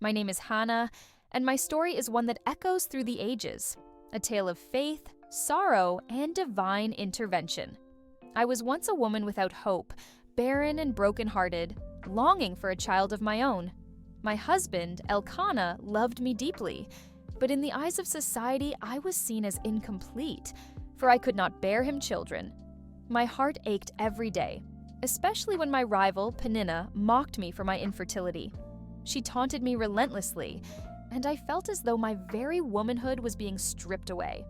My name is Hannah, and my story is one that echoes through the ages, a tale of faith, sorrow, and divine intervention. I was once a woman without hope, barren and brokenhearted, longing for a child of my own. My husband, Elkanah, loved me deeply, but in the eyes of society, I was seen as incomplete, for I could not bear him children. My heart ached every day, especially when my rival, Peninnah, mocked me for my infertility. She taunted me relentlessly, and I felt as though my very womanhood was being stripped away.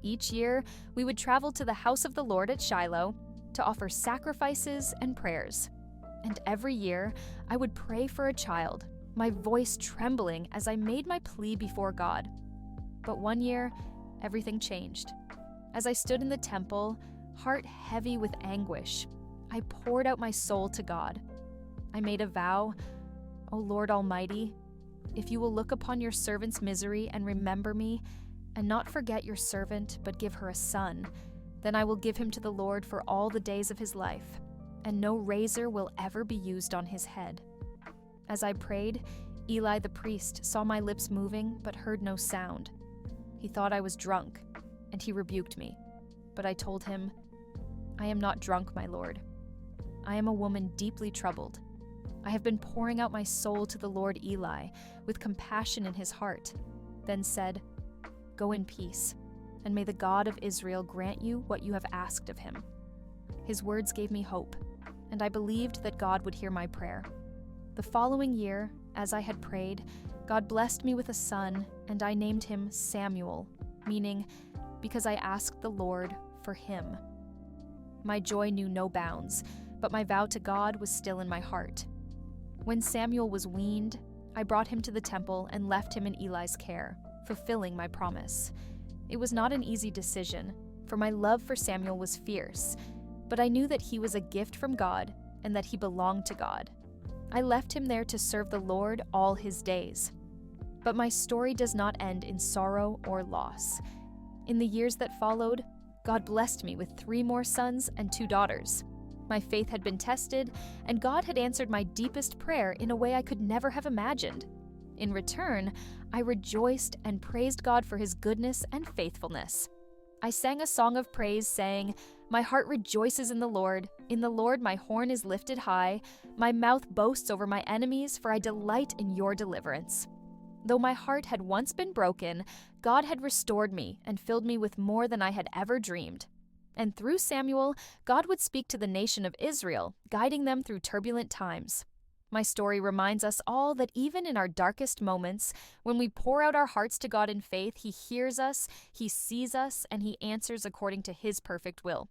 Each year, we would travel to the house of the Lord at Shiloh to offer sacrifices and prayers. And every year, I would pray for a child, my voice trembling as I made my plea before God. But one year, everything changed. As I stood in the temple, heart heavy with anguish, I poured out my soul to God. I made a vow, O Lord Almighty, if you will look upon your servant's misery and remember me, and not forget your servant, but give her a son, then I will give him to the Lord for all the days of his life, and no razor will ever be used on his head. As I prayed, Eli the priest saw my lips moving but heard no sound. He thought I was drunk, and he rebuked me. But I told him, I am not drunk, my Lord. I am a woman deeply troubled. I have been pouring out my soul to the Lord Eli with compassion in his heart, then said, Go in peace, and may the God of Israel grant you what you have asked of him. His words gave me hope, and I believed that God would hear my prayer. The following year, as I had prayed, God blessed me with a son, and I named him Samuel, meaning, because I asked the Lord for him. My joy knew no bounds, but my vow to God was still in my heart. When Samuel was weaned, I brought him to the temple and left him in Eli's care, fulfilling my promise. It was not an easy decision, for my love for Samuel was fierce, but I knew that he was a gift from God and that he belonged to God. I left him there to serve the Lord all his days. But my story does not end in sorrow or loss. In the years that followed, God blessed me with 3 more sons and 2 daughters. My faith had been tested, and God had answered my deepest prayer in a way I could never have imagined. In return, I rejoiced and praised God for his goodness and faithfulness. I sang a song of praise, saying, My heart rejoices in the Lord my horn is lifted high, my mouth boasts over my enemies, for I delight in your deliverance. Though my heart had once been broken, God had restored me and filled me with more than I had ever dreamed. And through Samuel, God would speak to the nation of Israel, guiding them through turbulent times. My story reminds us all that even in our darkest moments, when we pour out our hearts to God in faith, he hears us, he sees us, and he answers according to his perfect will.